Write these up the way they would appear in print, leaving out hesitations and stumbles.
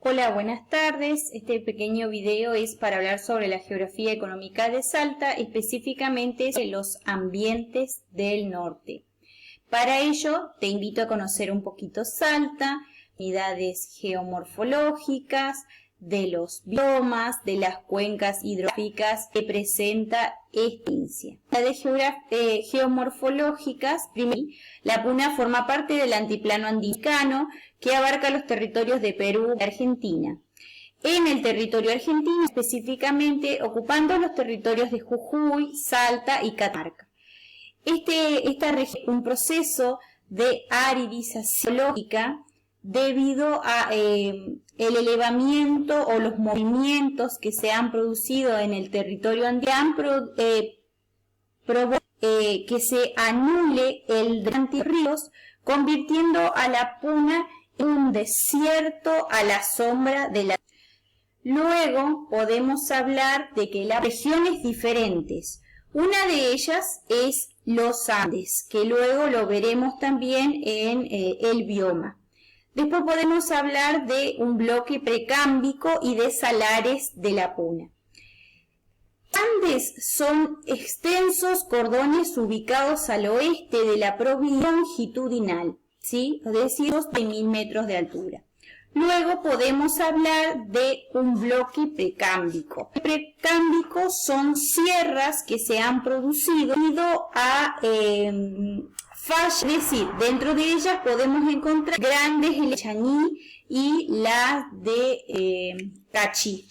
Hola, buenas tardes. Este pequeño video es para hablar sobre la geografía económica de Salta, específicamente de los ambientes del norte. Para ello, te invito a conocer un poquito Salta, unidades geomorfológicas, de los biomas, de las cuencas hidrográficas que presenta esta provincia. De geomorfológicas, primero, la Puna forma parte del antiplano andino que abarca los territorios de Perú y Argentina. En el territorio argentino, específicamente ocupando los territorios de Jujuy, Salta y Catamarca. Esta región es un proceso de aridización geológica debido a el elevamiento o los movimientos que se han producido en el territorio andino que se anule el drenaje de ríos, convirtiendo a la Puna en un desierto a la sombra de la. Luego podemos hablar de que las regiones diferentes. Una de ellas es los Andes, que luego lo veremos también en el bioma. Después podemos hablar de un bloque precámbrico y de salares de la Puna. Andes son extensos cordones ubicados al oeste de la provincia longitudinal, ¿sí? Es decir, de 1000 metros de altura. Luego podemos hablar de un bloque precámbrico. Precámbricos son sierras que se han producido debido a fallas, es decir, dentro de ellas podemos encontrar grandes el Chañí y las de Cachí.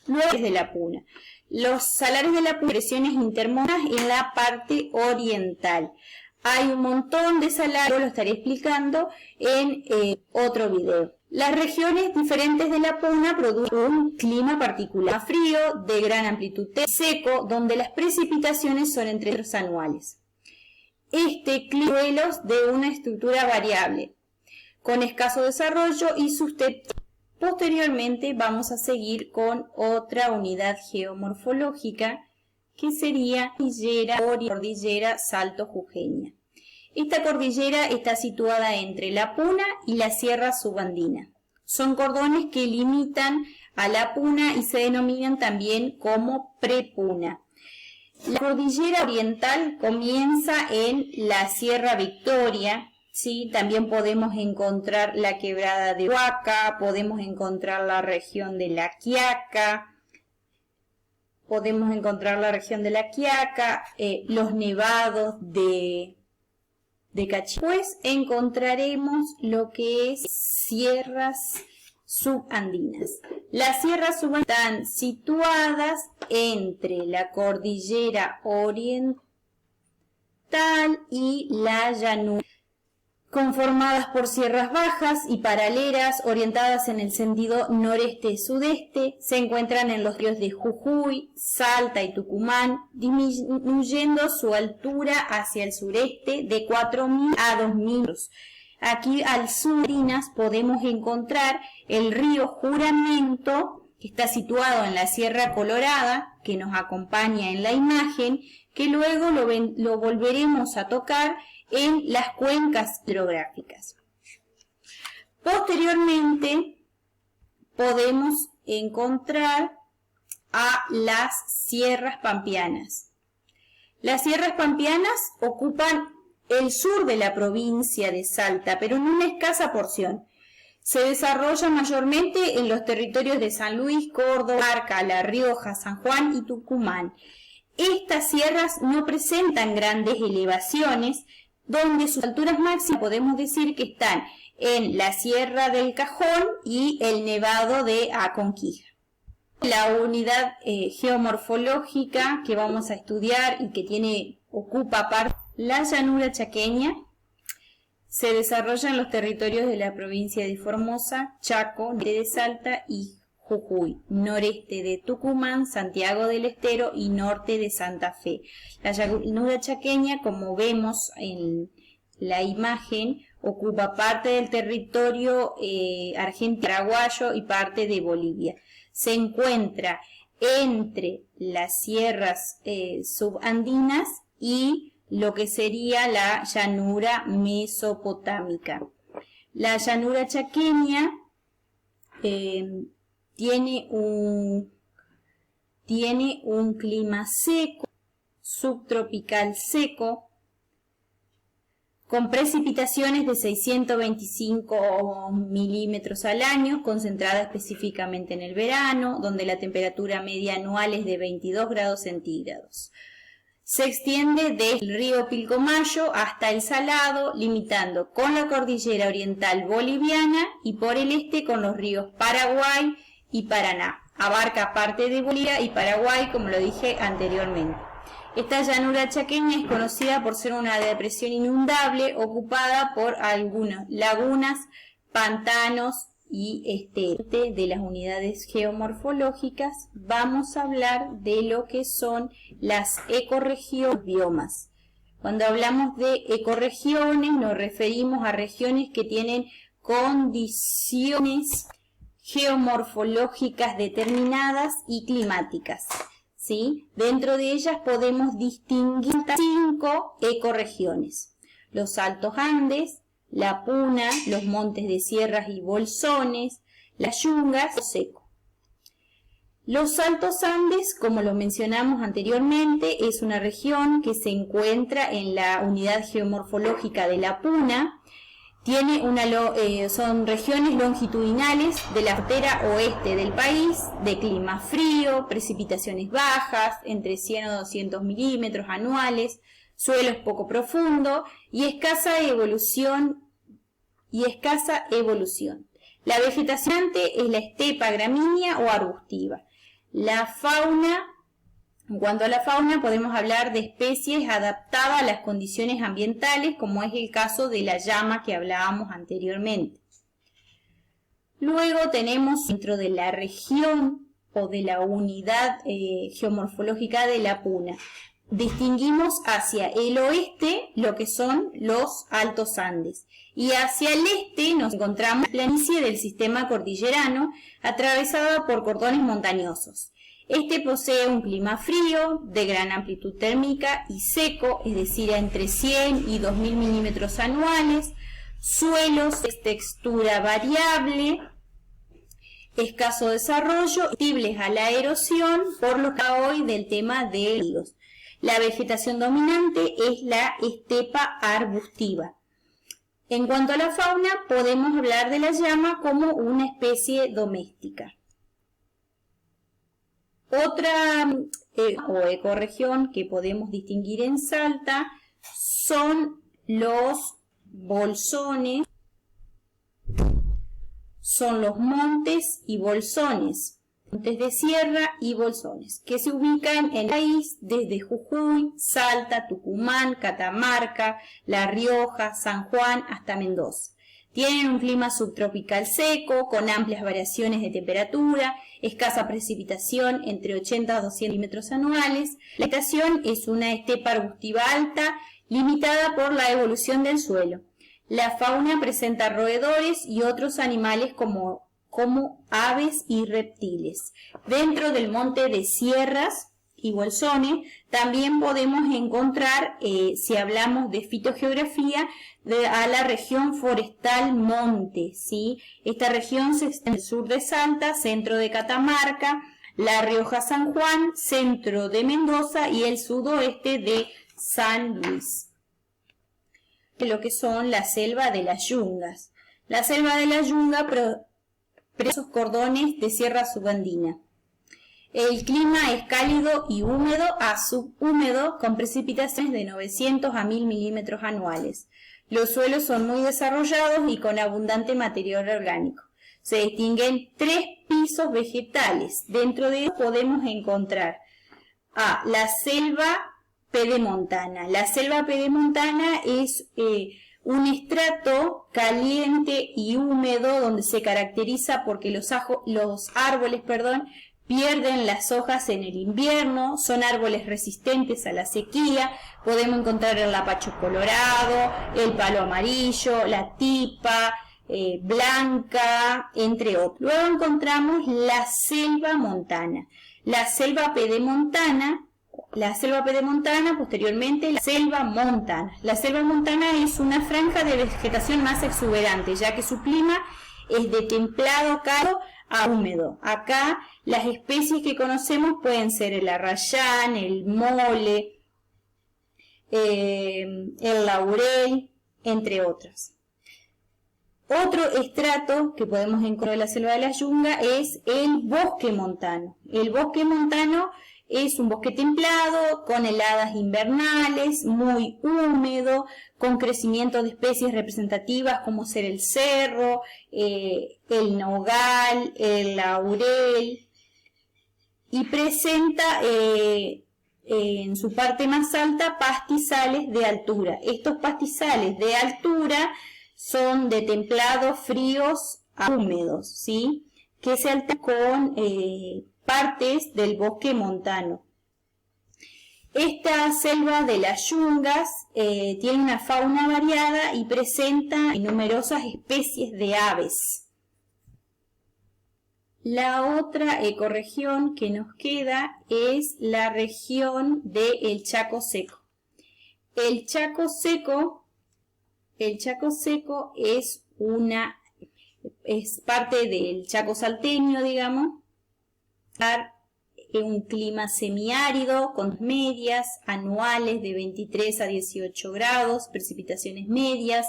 Luego de la Puna. Los salares de la Puna, presiones intermolares en la parte oriental. Hay un montón de salarios, lo estaré explicando en otro video. Las regiones diferentes de la Puna producen un clima particular, frío, de gran amplitud seco, donde las precipitaciones son entre los anuales. Clima de una estructura variable, con escaso desarrollo y susceptible. Posteriormente vamos a seguir con otra unidad geomorfológica que sería la cordillera Salto Jujeña. Esta cordillera está situada entre la Puna y la Sierra Subandina. Son cordones que limitan a la Puna y se denominan también como prepuna. La cordillera oriental comienza en la Sierra Victoria, ¿sí? También podemos encontrar la quebrada de Huaca, podemos encontrar la región de La Quiaca, los nevados de Cachí. Después encontraremos lo que es sierras subandinas. Las sierras subandinas están situadas entre la cordillera oriental y la llanura, conformadas por sierras bajas y paralelas orientadas en el sentido noreste-sudeste. Se encuentran en los ríos de Jujuy, Salta y Tucumán, disminuyendo su altura hacia el sureste de 4.000 a 2.000 metros. Aquí al sur podemos encontrar el río Juramento, que está situado en la Sierra Colorada, que nos acompaña en la imagen, que luego lo volveremos a tocar en las cuencas hidrográficas. Posteriormente podemos encontrar a las sierras pampeanas. Las sierras pampeanas ocupan el sur de la provincia de Salta, pero en una escasa porción. Se desarrolla mayormente en los territorios de San Luis, Córdoba, Arca, La Rioja, San Juan y Tucumán. Estas sierras no presentan grandes elevaciones, donde sus alturas máximas podemos decir que están en la Sierra del Cajón y el Nevado de Aconquija. La unidad geomorfológica que vamos a estudiar y que ocupa parte la llanura chaqueña, se desarrolla en los territorios de la provincia de Formosa, Chaco, norte de Salta y Jujuy, noreste de Tucumán, Santiago del Estero y norte de Santa Fe. La llanura chaqueña, como vemos en la imagen, ocupa parte del territorio argentino-paraguayo y parte de Bolivia. Se encuentra entre las sierras subandinas y lo que sería la llanura mesopotámica. La llanura chaqueña tiene un clima seco, subtropical seco, con precipitaciones de 625 milímetros al año, concentrada específicamente en el verano, donde la temperatura media anual es de 22 grados centígrados. Se extiende desde el río Pilcomayo hasta el Salado, limitando con la cordillera oriental boliviana y por el este con los ríos Paraguay y Paraná. Abarca parte de Bolivia y Paraguay, como lo dije anteriormente. Esta llanura chaqueña es conocida por ser una depresión inundable ocupada por algunas lagunas, pantanos y de las unidades geomorfológicas. Vamos a hablar de lo que son las ecorregiones, biomas. Cuando hablamos de ecorregiones nos referimos a regiones que tienen condiciones geomorfológicas determinadas y climáticas. ¿Sí? Dentro de ellas podemos distinguir 5 ecorregiones: los Altos Andes, la Puna, los montes de sierras y bolsones, las yungas, lo seco. Los Altos Andes, como lo mencionamos anteriormente, es una región que se encuentra en la unidad geomorfológica de la Puna. Son regiones longitudinales de la frontera oeste del país, de clima frío, precipitaciones bajas, entre 100 o 200 milímetros anuales, suelos poco profundos y escasa evolución. La vegetación es la estepa gramínea o arbustiva. En cuanto a la fauna, podemos hablar de especies adaptadas a las condiciones ambientales, como es el caso de la llama que hablábamos anteriormente. Luego tenemos dentro de la región o de la unidad geomorfológica de la Puna, distinguimos hacia el oeste lo que son los Altos Andes y hacia el este nos encontramos la planicie del sistema cordillerano atravesada por cordones montañosos. Este posee un clima frío, de gran amplitud térmica y seco, es decir, entre 100 y 2000 milímetros anuales, suelos de textura variable, escaso desarrollo, susceptibles a la erosión, por lo que hoy del tema de ríos. La vegetación dominante es la estepa arbustiva. En cuanto a la fauna, podemos hablar de la llama como una especie doméstica. Otra ecorregión que podemos distinguir en Salta son los bolsones, son los montes y bolsones, montes de sierra y bolsones, que se ubican en el país desde Jujuy, Salta, Tucumán, Catamarca, La Rioja, San Juan hasta Mendoza. Tienen un clima subtropical seco, con amplias variaciones de temperatura, escasa precipitación entre 80 a 200 milímetros anuales. La vegetación es una estepa arbustiva alta, limitada por la evolución del suelo. La fauna presenta roedores y otros animales como aves y reptiles. Dentro del monte de sierras y bolsones también podemos encontrar, si hablamos de fitogeografía, a la región forestal monte, ¿sí? Esta región se extiende al sur de Salta, centro de Catamarca, La Rioja, San Juan, centro de Mendoza y el sudoeste de San Luis. Lo que son la selva de las yungas. La selva de la yunga esos cordones de sierra subandina. El clima es cálido y húmedo a subhúmedo, con precipitaciones de 900 a 1000 milímetros anuales. Los suelos son muy desarrollados y con abundante material orgánico. Se distinguen 3 pisos vegetales. Dentro de ellos podemos encontrar la selva pedemontana. La selva pedemontana es un estrato caliente y húmedo donde se caracteriza porque los árboles pierden las hojas en el invierno, son árboles resistentes a la sequía. Podemos encontrar el lapacho colorado, el palo amarillo, la tipa blanca, entre otros. Luego encontramos la selva montana. La selva pedemontana, posteriormente la selva montana. La selva montana es una franja de vegetación más exuberante, ya que su clima es de templado cálido a húmedo. Acá las especies que conocemos pueden ser el arrayán, el mole, el laurel, entre otras. Otro estrato que podemos encontrar en la selva de la Yunga es el bosque montano. El bosque montano es un bosque templado, con heladas invernales, muy húmedo, con crecimiento de especies representativas como ser el cerro, el nogal, el laurel, y presenta en su parte más alta pastizales de altura. Estos pastizales de altura son de templados fríos a húmedos, ¿sí? Que se alternan con partes del bosque montano. Esta selva de las Yungas tiene una fauna variada y presenta numerosas especies de aves. La otra ecorregión que nos queda es la región del Chaco Seco. El Chaco Seco es parte del Chaco salteño, digamos, un clima semiárido con medias anuales de 23 a 18 grados, precipitaciones medias,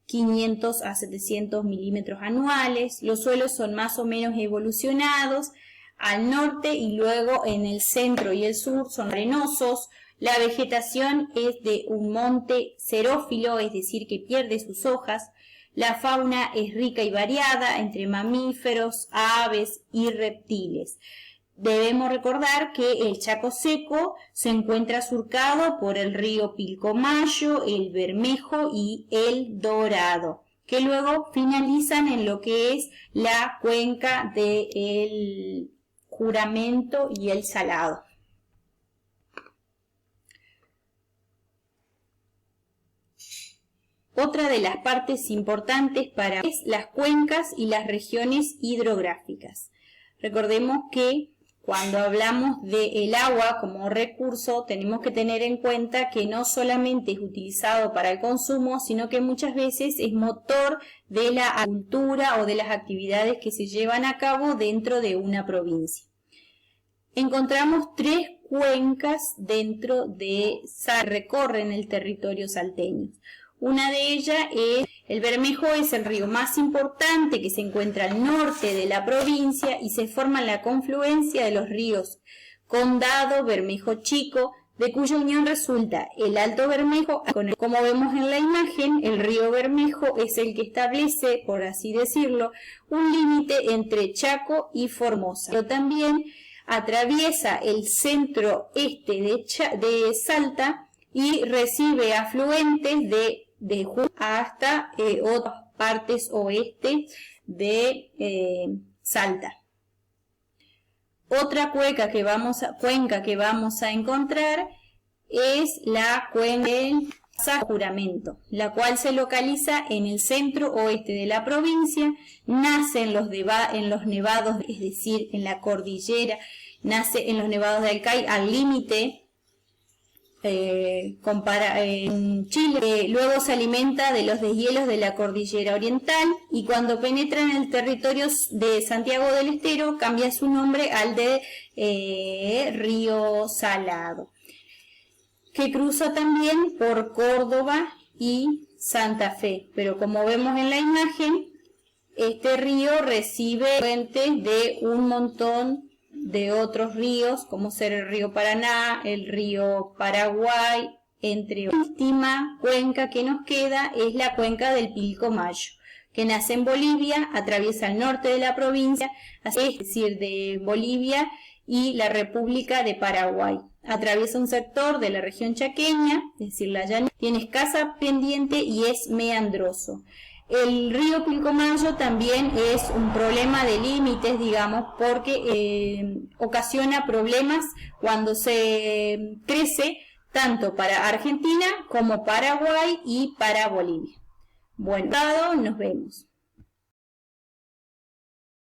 500 a 700 milímetros anuales. Los suelos son más o menos evolucionados al norte y luego en el centro y el sur son arenosos. La vegetación es de un monte xerófilo, es decir, que pierde sus hojas. La fauna es rica y variada entre mamíferos, aves y reptiles. Debemos recordar que el Chaco Seco se encuentra surcado por el río Pilcomayo, el Bermejo y el Dorado, que luego finalizan en lo que es la cuenca del Juramento y el Salado. Otra de las partes importantes para es las cuencas y las regiones hidrográficas. Recordemos que cuando hablamos del agua como recurso, tenemos que tener en cuenta que no solamente es utilizado para el consumo, sino que muchas veces es motor de la agricultura o de las actividades que se llevan a cabo dentro de una provincia. Encontramos 3 cuencas dentro de recorren el territorio salteño. Una de ellas es el Bermejo, es el río más importante que se encuentra al norte de la provincia y se forma en la confluencia de los ríos Condado, Bermejo Chico, de cuya unión resulta el Alto Bermejo. Como vemos en la imagen, el río Bermejo es el que establece, por así decirlo, un límite entre Chaco y Formosa, pero también atraviesa el centro este de Salta y recibe afluentes de hasta otras partes oeste de Salta. Otra cuenca que vamos a encontrar es la cuenca del Juramento, la cual se localiza en el centro oeste de la provincia, nace en los nevados, es decir, en la cordillera, nace en los nevados de Alcay al límite en Chile, luego se alimenta de los deshielos de la cordillera oriental y cuando penetra en el territorio de Santiago del Estero cambia su nombre al de Río Salado, que cruza también por Córdoba y Santa Fe, pero como vemos en la imagen, este río recibe fuentes de un montón de otros ríos, como ser el río Paraná, el río Paraguay, entre otros. La última cuenca que nos queda es la cuenca del Pilcomayo, que nace en Bolivia, atraviesa el norte de la provincia, es decir, de Bolivia y la República de Paraguay. Atraviesa un sector de la región chaqueña, es decir, la llanura, tiene escasa pendiente y es meandroso. El río Pilcomayo también es un problema de límites, digamos, porque ocasiona problemas cuando se crece tanto para Argentina como Paraguay y para Bolivia. Bueno, nos vemos.